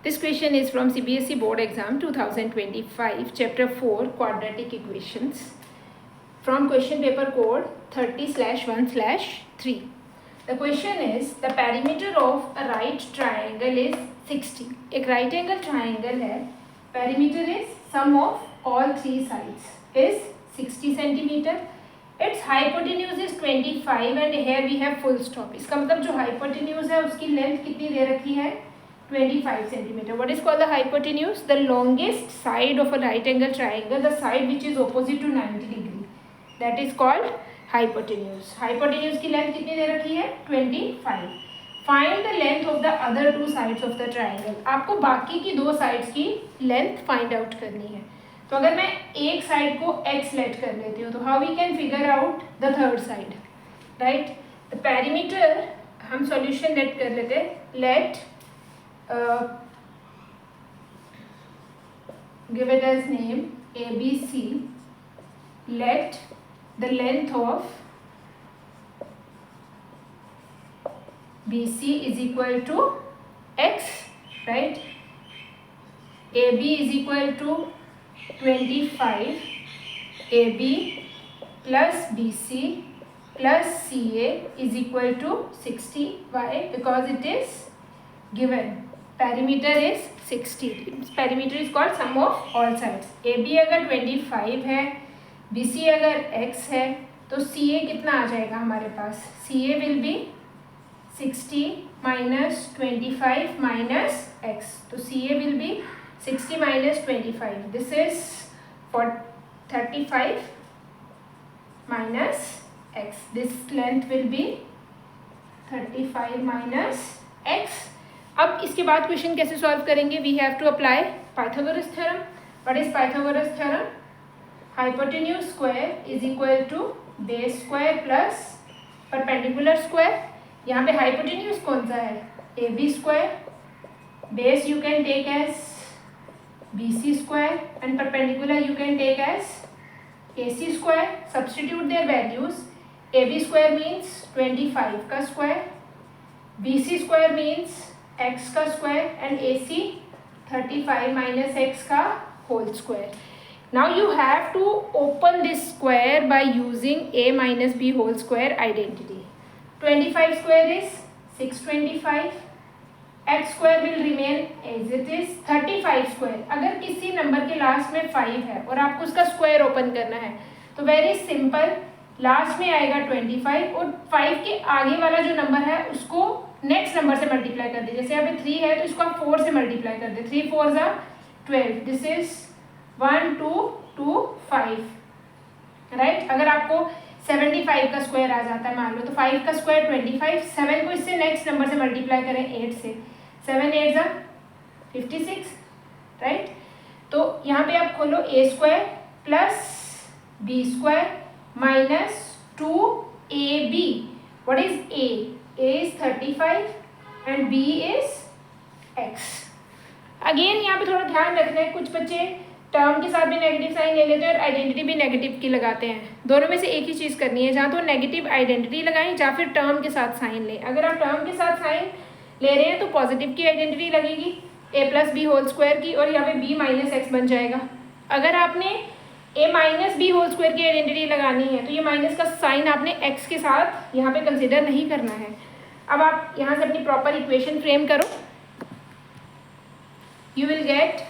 This question is from CBSE Board Exam 2025, Chapter 4, Quadratic Equations, from question paper code 30/1/3. The question is, the perimeter of a right triangle is 60. एक right angle triangle है, perimeter is sum of all three sides is 60 centimeter. Its hypotenuse is 25 and here we have full stop. इसका मतलब जो hypotenuse है उसकी length कितनी दे रखी है? 25 centimeter. What is called the hypotenuse? The longest side of a right angle triangle, the side which is opposite to 90 degree. That is called hypotenuse. Hypotenuse की length कितनी दे रखी है? 25. Find the length of the other two sides of the triangle. आपको बाकी की दो sides की length find out करनी है. तो अगर मैं एक साइड को x लेट कर लेती हूँ तो how we can figure out the third side, right? The perimeter हम solution लेट कर लेते हैं. Let give it as name ABC. Let the length of BC is equal to x, right? AB is equal to 25. AB plus BC plus CA is equal to 60. Why? Because it is given. Perimeter is 60. Perimeter is called sum of all sides. AB अगर 25 है, BC अगर x है, तो CA कितना आ जाएगा हमारे पास? CA will be 60 minus 25 minus x. तो CA will be 60 minus 25. This is for 35 minus x. This length will be 35 minus x. अब इसके बाद क्वेश्चन कैसे सॉल्व करेंगे? We have to apply Pythagoras theorem. What is Pythagoras theorem? Hypotenuse square is equal to base square plus perpendicular square. यहाँ पे hypotenuse कौन सा है? A B square. Base you can take as B C square and perpendicular you can take as A C square. Substitute their values. A B square means 25 का square, B C square means x का square and AC 35 minus x का whole square. Now you have to open this square by using a minus b whole square identity. 25 square is 625. x square will remain as it is. 35 square अगर किसी number के last में 5 है और आपको उसका square open करना है तो वेरी सिंपल, लास्ट में आएगा 25 और 5 के आगे वाला जो नंबर है उसको नेक्स्ट नंबर से मल्टीप्लाई कर दे. जैसे यहाँ पे 3 है तो इसको आप 4 से मल्टीप्लाई कर दे. 3 4 ज़ा 12. This is 1 2 2 5, right. अगर आपको 75 का स्क्वायर आ जाता है मान लो तो 5 का स्क्वायर 25. 7 को इससे नेक्स्ट नंबर से मल्टीप्लाई करें 8 से. 7 8 ज़ा 56, राइट. तो यहाँ पे आप खोलो a square plus b square minus 2ab. What is a? a is 35 and b is x. Again यहाँ पे थोड़ा ध्यान रखना है, कुछ बच्चे टर्म के साथ भी नेगेटिव साइन ले लेते हैं और आइडेंटिटी भी नेगेटिव की लगाते हैं. दोनों में से एक ही चीज़ करनी है, जहाँ तो नेगेटिव आइडेंटिटी लगाएं या फिर टर्म के साथ साइन लें. अगर आप टर्म के साथ साइन ले रहे हैं तो पॉजिटिव की आइडेंटिटी लगेगी a plus B whole square की और यहाँ पे b माइनस एक्स बन जाएगा. अगर आपने a minus B whole square की आइडेंटिटी लगानी है तो ये माइनस का साइन आपने x के साथ यहाँ पे कंसिडर नहीं करना है. अब आप यहाँ से अपनी प्रॉपर इक्वेशन फ्रेम करो. You will get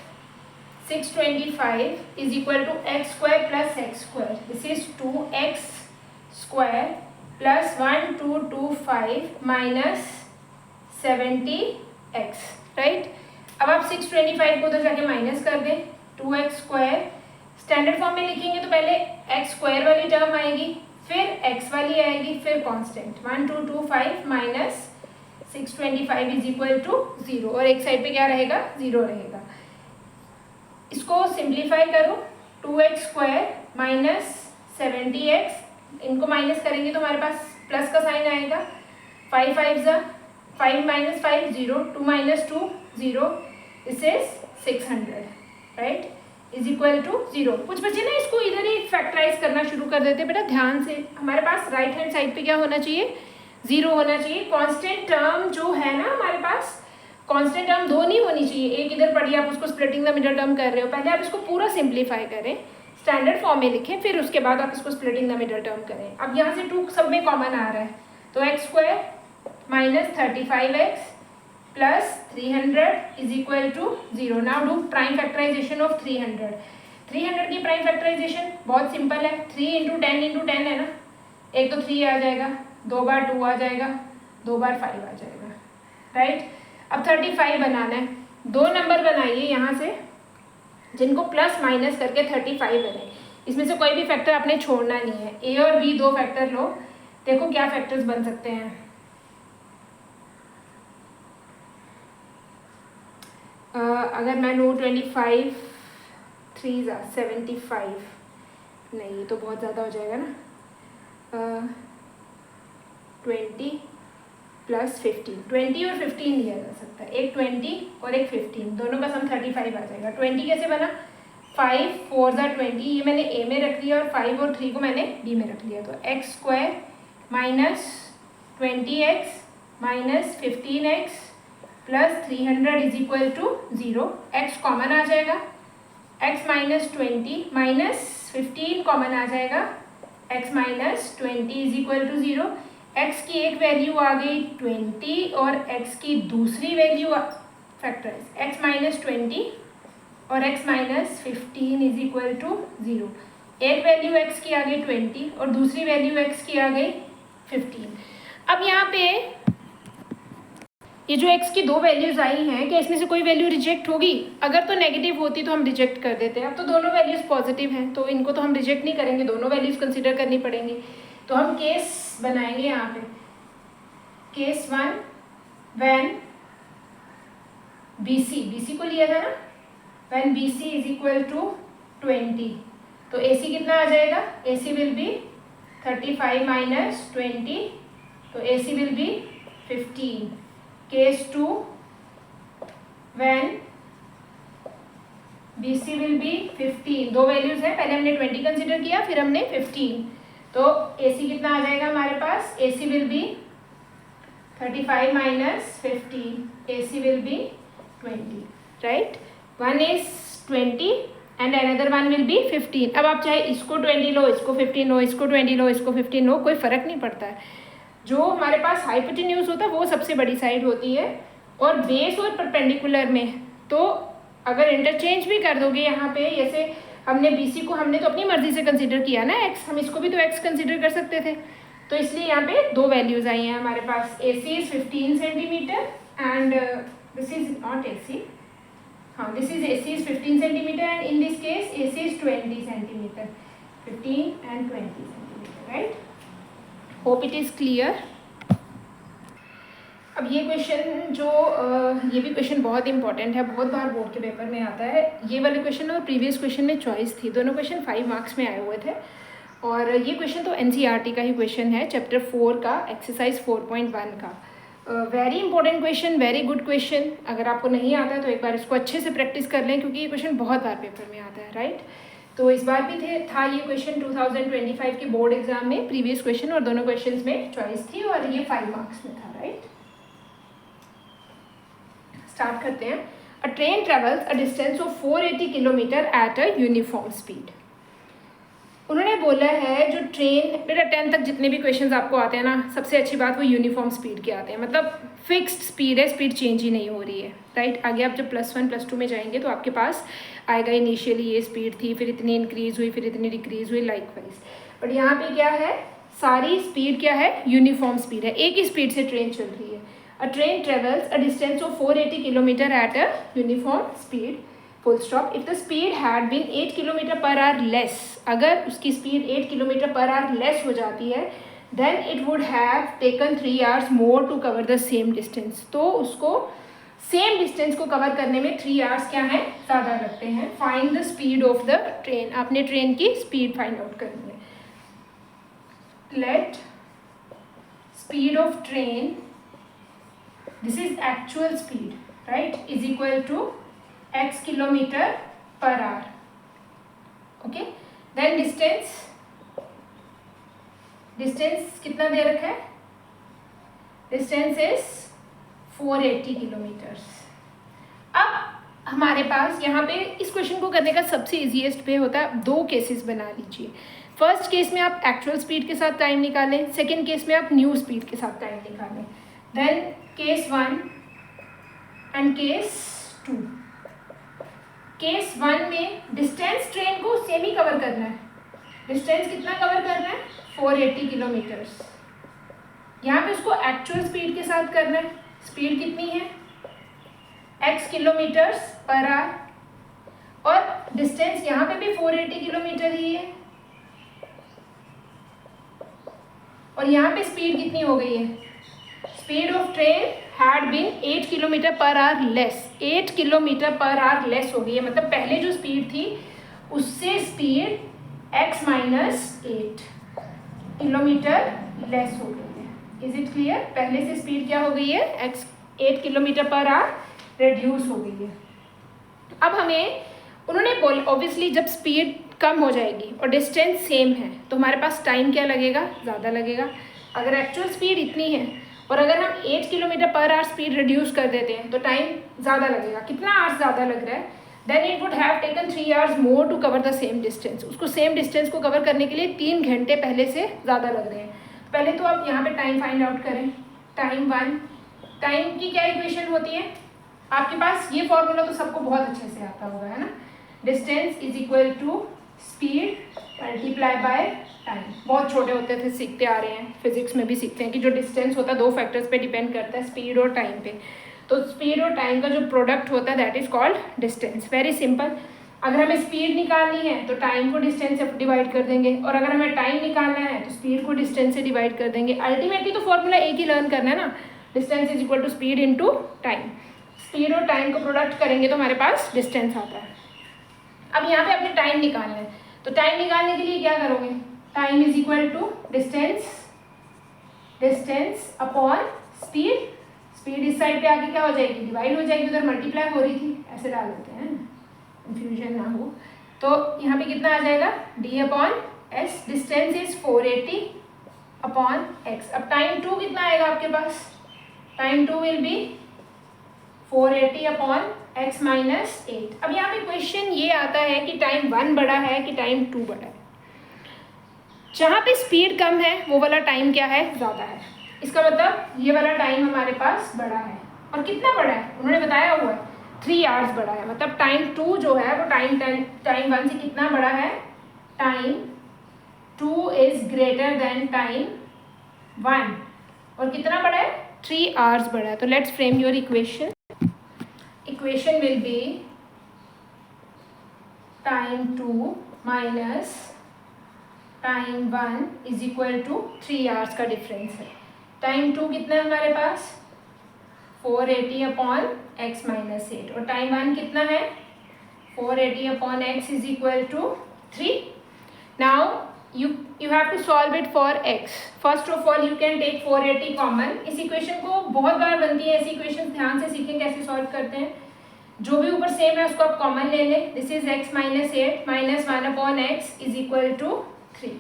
625 is equal to x square plus x square. This is 2x square plus 1225 minus 70x, right. अब आप 625 को उधर जाके माइनस कर दें. 2x स्क्वायर स्टैंडर्ड फॉर्म में लिखेंगे तो पहले x स्क्वायर वाली टर्म आएगी, फिर x वाली आएगी, फिर constant. 1225 minus 625 is equal to 0 और एक साइड पे क्या रहेगा? 0 रहेगा. इसको सिंप्लीफाई करो. 2x स्क्वायर माइनस 70x, इनको माइनस करेंगे तो हमारे पास प्लस का साइन आएगा. 5 5 ज़ा 5 minus 5 0, 2 minus 2 0. This is 600, right, is equal to 0. कुछ बच्चे ना इसको इधर ही फैक्टराइज करना शुरू कर देते हैं. बेटा ध्यान से, हमारे पास राइट हैंड साइड पे क्या होना चाहिए? 0 होना चाहिए. कांस्टेंट टर्म जो है ना हमारे पास कांस्टेंट टर्म दो नहीं होनी चाहिए, एक इधर पढ़िए, आप उसको स्प्लिटिंग द मिडल टर्म कर रहे हो, पहले आप इसको पूरा सिंप्लीफाई करें, स्टैंडर्ड फॉर्म में लिखें, फिर उसके बाद आप इसको स्प्लिटिंग द मिडल टर्म करें। अब यहाँ से 2 सब में कॉमन आ रहा है, तो x square minus 35x plus 300 is equal to 0। Now do prime factorization of 300। 300 की प्राइम फैक्टराइजेशन बहुत सिंपल है, 3 इंटू 10 है ना, एक तो 3 आ जाएगा, 2 बार 2 आ जाएगा, 2 बार 5 आ जाएगा, राइट। अब 35 बनाना है, 2 नंबर बनाइए यहाँ से जिनको प्लस माइनस करके 35 बने, इसमें से कोई भी फैक्टर आपने छोड़ना नहीं है। ए और बी 2 फैक्टर लो, देखो क्या फैक्टर्स बन सकते हैं। अगर मैं लूँ 25 3 75, नहीं ये तो बहुत ज़्यादा हो जाएगा ना, 20 प्लस 15, 20 और 15 लिया जा सकता है, एक 20 और एक 15, दोनों का सम 35 आ जाएगा। 20 कैसे बना, 5 4 20, ये मैंने ए में रख लिया और 5 और 3 को मैंने बी में रख लिया, तो x square minus 20x minus 15x plus 300 is equal to 0। X common आ जाएगा, x माइनस 20 माइनस 15 कॉमन आ जाएगा, x minus 20 is equal to 0। x की एक वैल्यू आ गई 20 और x की दूसरी वैल्यू फैक्टराइज x माइनस 20 और x minus 15 is equal to 0। एक वैल्यू x की आ गई 20 और दूसरी वैल्यू x की आ गई 15। अब यहाँ पे ये जो x की 2 वैल्यूज आई हैं, क्या इसमें से कोई वैल्यू रिजेक्ट होगी? अगर तो नेगेटिव होती तो हम रिजेक्ट कर देते हैं, अब तो दोनों वैल्यूज पॉजिटिव हैं तो इनको तो हम रिजेक्ट नहीं करेंगे, दोनों वैल्यूज कंसिडर करनी पड़ेंगी। तो हम केस बनाएंगे यहाँ पे, केस 1 व्हेन BC को लिया था ना, when BC is equal to 20, तो AC कितना आ जाएगा, AC विल बी 35 माइनस 20, तो AC will be 15। Case 2 when BC will be 15, 2 values है, पहले हमने 20 कंसिडर किया फिर हमने 15, तो AC कितना आ जाएगा हमारे पास, AC will be 35 minus 15, AC will be 20, right. One is 20 and another one will be 15। अब आप चाहे इसको 20 लो, इसको 15 लो, इसको 20 लो, इसको 15 लो, कोई फ़र्क नहीं पड़ता है। जो हमारे पास हाइपोटेन्यूज होता है वो सबसे बड़ी साइड होती है, और बेस और परपेंडिकुलर में तो अगर इंटरचेंज भी कर दोगे यहाँ पे, जैसे हमने BC को हमने तो अपनी मर्जी से कंसिडर किया ना x, हम इसको भी तो x कंसिडर कर सकते थे, तो इसलिए यहाँ पे 2 वैल्यूज आई हैं हमारे पास। AC is 15 centimetre and this is not AC, हाँ this is AC is 15 centimetre and in this case AC is 20 centimetre, 15 and 20 centimetre, right. Hope it is clear. अब ये क्वेश्चन जो ये भी क्वेश्चन बहुत इंपॉर्टेंट है, बहुत बार बोर्ड के पेपर में आता है। ये वाले क्वेश्चन और प्रीवियस क्वेश्चन में चॉइस थी, दोनों क्वेश्चन 5 मार्क्स में आए हुए थे, और ये क्वेश्चन तो NCERT का ही क्वेश्चन है, चैप्टर 4 का एक्सरसाइज 4.1 का। Very important question, very good question. अगर आपको नहीं आता है तो एक बार इसको अच्छे से प्रैक्टिस कर लें, क्योंकि ये क्वेश्चन बहुत बार पेपर में आता है, राइट। तो इस बार भी था ये क्वेश्चन 2025 के बोर्ड एग्जाम में, प्रीवियस क्वेश्चन और दोनों क्वेश्चंस में चॉइस थी, और ये 5 मार्क्स में था, राइट। स्टार्ट करते हैं। अ train travels a distance of 480 kilometre at a uniform speed. उन्होंने बोला है जो ट्रेन, बेटा 10 तक जितने भी क्वेश्चंस आपको आते हैं ना, सबसे अच्छी बात वो यूनिफॉर्म स्पीड के आते हैं, मतलब फिक्स्ड स्पीड है, स्पीड चेंज ही नहीं हो रही है, राइट। आगे आप जब +1 +2 में जाएंगे तो आपके पास आएगा इनिशियली ये स्पीड थी, फिर इतनी इंक्रीज़ हुई, फिर इतनी डिक्रीज़ हुई, लाइक वाइज। बट यहाँ पे क्या है, सारी स्पीड क्या है, यूनिफॉर्म स्पीड है, एक ही स्पीड से ट्रेन चल रही है। A train travels a distance of 480 kilometre at a uniform speed, full stop. If the speed had been 8 kilometre per hour less, अगर उसकी speed 8 kilometre per hour less हो जाती है, then it would have taken 3 hours more to cover the same distance, तो उसको same distance को cover करने में 3 hours क्या है, ज़्यादा लगते हैं। Find the speed of the train, आपने ट्रेन की स्पीड फाइंड आउट करनी है। Let speed of train, this is actual speed, right, is equal to x kilometre per hour, okay. Then distance कितना दे रखा है, डिस्टेंस इज 480 किलोमीटर्स। अब हमारे पास यहाँ पे इस क्वेश्चन को करने का सबसे इजीएस्ट वे होता है, दो केसेस बना लीजिए। फर्स्ट केस में आप एक्चुअल स्पीड के साथ टाइम निकालें, सेकेंड केस में आप न्यू स्पीड के साथ टाइम निकालें। Then case 1 and case 2। Case 1 में डिस्टेंस ट्रेन को सेम ही कवर करना है। डिस्टेंस कितना कवर करना है? 480 किलोमीटर्स। यहाँ पे उसको एक्चुअल स्पीड के साथ करना है। स्पीड कितनी है? x किलोमीटर्स पर आवर, और डिस्टेंस यहाँ पे भी 480 किलोमीटर ही है, और यहाँ पे स्पीड कितनी हो गई है? Speed of train had been 8 kilometre per hour less. 8 kilometre per hour less हो गई है, मतलब पहले जो स्पीड थी उससे speed x minus 8 kilometre less हो गई है। Is it clear? पहले से स्पीड क्या हो गई है? x 8 kilometre per hour reduce हो गई है। अब हमें उन्होंने बोला ऑब्वियसली जब स्पीड कम हो जाएगी और डिस्टेंस सेम है तो हमारे पास टाइम क्या लगेगा? ज़्यादा लगेगा। अगर एक्चुअल स्पीड इतनी है और अगर हम 8 kilometre per our speed reduce कर देते हैं तो टाइम ज़्यादा लगेगा। कितना आवर्स ज़्यादा लग रहा है? Then it would have taken 3 hours more to cover the same distance. उसको सेम डिस्टेंस को कवर करने के लिए 3 घंटे पहले से ज़्यादा लग रहे हैं। पहले तो आप यहाँ पे टाइम फाइंड आउट करें। टाइम 1, टाइम की क्या इक्वेशन होती है आपके पास? ये फॉर्मूला तो सबको बहुत अच्छे से आता होगा, है ना? Distance is equal to speed multiply by time. बहुत छोटे होते थे सीखते आ रहे हैं, फिजिक्स में भी सीखते हैं कि जो डिस्टेंस होता है 2 फैक्टर्स पे डिपेंड करता है, स्पीड और टाइम पे। तो स्पीड और टाइम का जो प्रोडक्ट होता है that is called distance. Very simple. अगर हमें स्पीड निकालनी है तो टाइम को डिस्टेंस से डिवाइड कर देंगे, और अगर हमें टाइम निकालना है तो स्पीड को डिस्टेंस से डिवाइड कर देंगे। अल्टीमेटली तो फॉर्मूला एक ही लर्न करना है ना, distance is equal to speed into time. Speed और टाइम को प्रोडक्ट करेंगे तो हमारे पास डिस्टेंस आता है। अब यहाँ पे अपने टाइम निकालना है, तो टाइम निकालने के लिए क्या करोगे? Time is equal to distance upon speed. Speed इस साइड पे आके क्या हो जाएगी? डिवाइड हो जाएगी, उधर मल्टीप्लाई हो रही थी, ऐसे डाल देते हैं कंफ्यूजन ना हो। तो यहाँ पे कितना आ जाएगा? d upon s. Distance is 480 upon x। अब टाइम 2 कितना आएगा आपके पास? Time 2 will be 480 upon x minus 8। अब यहाँ पे क्वेश्चन ये आता है कि टाइम 1 बड़ा है कि टाइम 2 बड़ा है। जहाँ पे स्पीड कम है वो वाला टाइम क्या है? ज़्यादा है। इसका मतलब ये वाला टाइम हमारे पास बड़ा है। और कितना बड़ा है? उन्होंने बताया हुआ है 3 आवर्स बड़ा है। मतलब टाइम 2 जो है वो टाइम 1 से कितना बड़ा है? Time 2 is greater than time 1। और कितना बड़ा है? 3 आवर्स बड़ा है। तो let's frame your equation. Equation will be time 2 minus time 1 is equal to 3 hours का डिफरेंस है। टाइम 2 कितना है हमारे पास? 480 अपॉन x माइनस 8। और टाइम 1 कितना है? 480 upon x is equal to 3। Now you have to solve it for x. First of all you can take 480 common. इस equation को बहुत बार बनती है ऐसी इक्वेशन, ध्यान से सीखें कैसे सॉल्व करते हैं। जो भी ऊपर सेम है उसको आप कॉमन ले लें। This is x minus 8 minus 1 upon x is equal to 3।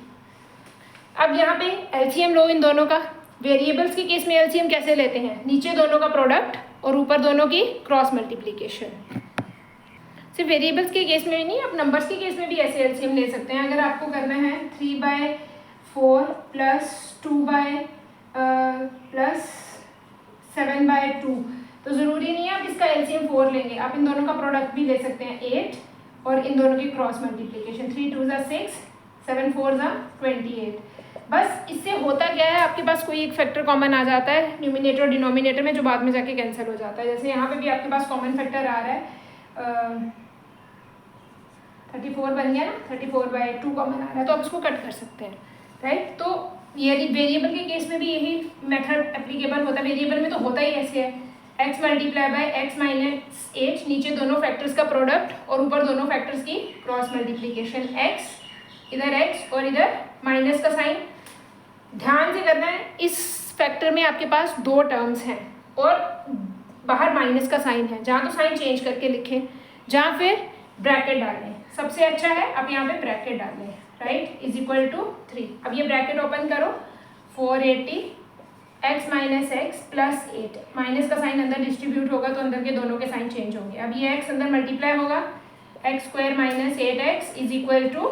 अब यहाँ पे एलसीएम लो इन दोनों का। वेरिएबल्स के केस में एलसीएम कैसे लेते हैं? नीचे दोनों का प्रोडक्ट और ऊपर दोनों की क्रॉस मल्टीप्लीकेशन। सिर्फ वेरिएबल्स के केस में भी नहीं, आप नंबर्स के केस में भी ऐसे एलसीएम ले सकते हैं। अगर आपको करना है 3/4 प्लस 2 प्लस 7/2 तो ज़रूरी नहीं है आप इसका एलसीएम 4 लेंगे, आप इन दोनों का प्रोडक्ट भी ले सकते हैं 8 और इन दोनों की क्रॉस मल्टीप्लीकेशन 3 2 = 6 7 4 = 28। बस इससे होता क्या है, आपके पास कोई एक फैक्टर कॉमन आ जाता है न्यूमिनेटर और डिनोमिनेटर में, जो बाद में जाके कैंसिल हो जाता है। जैसे यहाँ पे भी आपके पास कॉमन फैक्टर आ रहा है 34 बन गया ना, 34/2 कॉमन आ रहा है तो आप इसको कट कर सकते हैं, राइट। तो ये वेरिएबल के केस में भी यही मेथड एप्लीकेबल होता है। वेरिएबल में तो होता ही ऐसे है, x multiply by x minus 8, नीचे दोनों फैक्टर्स का प्रोडक्ट और ऊपर दोनों फैक्टर्स की क्रॉस मल्टीप्लीकेशन। x इधर x और इधर माइनस का साइन। ध्यान से करना है, इस फैक्टर में आपके पास 2 टर्म्स हैं और बाहर माइनस का साइन है। जहाँ तो साइन चेंज करके लिखें, जहाँ फिर ब्रैकेट डालें। सबसे अच्छा है आप यहाँ पे ब्रैकेट डालें, राइट, इज इक्वल टू 3। अब ये ब्रैकेट ओपन करो, 480 x minus x plus 8, minus का साइन अंदर डिस्ट्रीब्यूट होगा तो अंदर के दोनों के साइन चेंज होंगे। अब ये x अंदर मल्टीप्लाई होगा, x square minus 8x is equal to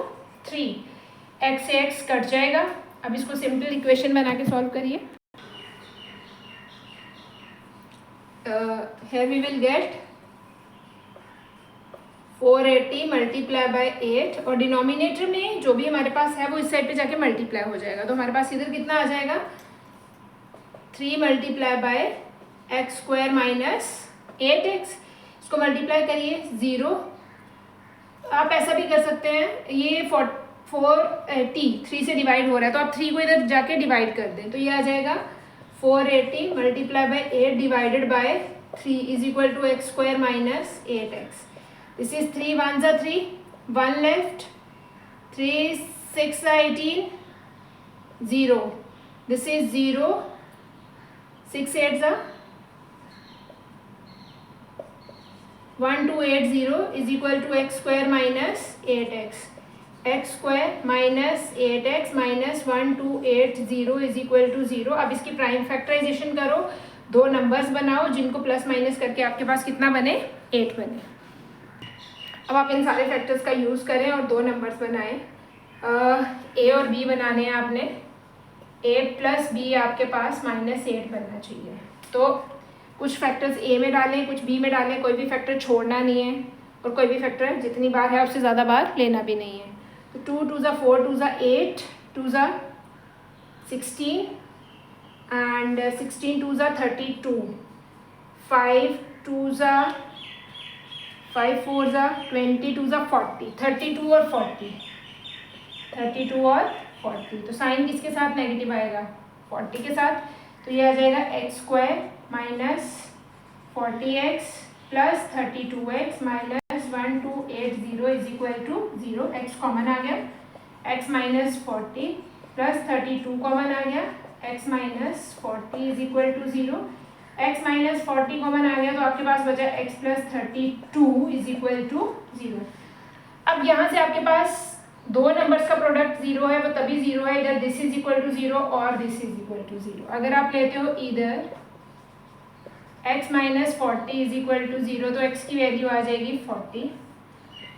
3, x से x कट जाएगा। अब इसको सिंपल इक्वेशन बना के सॉल्व करिए। here we will get 480 multiply by 8 और डिनोमिनेटर में जो भी हमारे पास है वो इस साइड पे जाके मल्टीप्लाई हो जाएगा, तो हमारे पास इधर कितना आ जाएगा 3 multiply by x square minus 8x। इसको मल्टीप्लाई करिए 0। आप ऐसा भी कर सकते हैं, ये 480 3 से डिवाइड हो रहा है तो आप 3 को इधर जाके डिवाइड कर दें, तो ये आ जाएगा 480 multiply by 8 divided by 3 is equal to x square minus 8x। This is 3 1 जा 3, 1 लेफ्ट, 3 6 18, 0, दिस इज 0, 6 8 जा 1280 is equal to x square minus 8x। X square minus 8x minus 1280 is equal to 0। अब इसकी prime factorisation करो, दो numbers बनाओ जिनको plus minus करके आपके पास कितना बने 8 बने। अब आप इन सारे फैक्टर्स का यूज़ करें और दो नंबर्स बनाएं। a और b बनाने हैं आपने, a प्लस b आपके पास -8 बनना चाहिए। तो कुछ फैक्टर्स a में डालें, कुछ b में डालें, कोई भी फैक्टर छोड़ना नहीं है और कोई भी फैक्टर जितनी बार है उससे ज़्यादा बार लेना भी नहीं है। तो 2 2 ज़ा 4, 2 ज़ा 8, 2 ज़ा 16 एंड 16 2 ज़ा 32, 5 2 ज़ा 5 4 ज़ा 20, 2 ज़ा 40, 32 और 40, 32 और 40। तो साइन किसके साथ नेगेटिव आएगा 40 के साथ, तो ये आ जाएगा x square minus 40x plus 32x minus 1280 is equal to 0। x common आ गया, x माइनस 40 प्लस 32 कॉमन आ गया, x minus 40 is equal to 0। x minus 40 common आ गया तो आपके पास बचा x plus 32 is equal to 0। अब यहाँ से आपके पास दो नंबर्स का प्रोडक्ट 0 है, वो तभी 0 है इधर दिस इज इक्वल टू 0 और दिस इज इक्वल टू 0। अगर आप लेते हो इधर x minus 40 is equal to 0 तो x की वैल्यू आ जाएगी 40।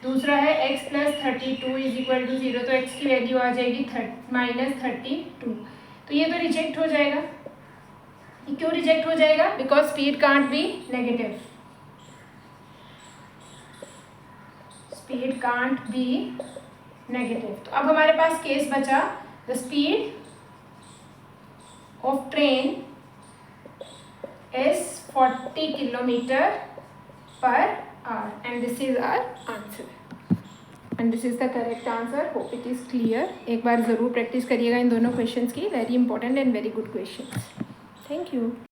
दूसरा है x plus 32 is equal to 0 तो x की वैल्यू आ जाएगी -32। तो ये तो रिजेक्ट हो जाएगा। ये क्यों रिजेक्ट हो जाएगा? Because speed can't be negative, speed can't be negative. तो अब हमारे पास केस बचा the speed of train is 40 kilometer per hour and this is our answer and this is the correct answer. Hope it is clear. एक बार ज़रूर practice करिएगा इन दोनों questions की, very important and very good questions. Thank you.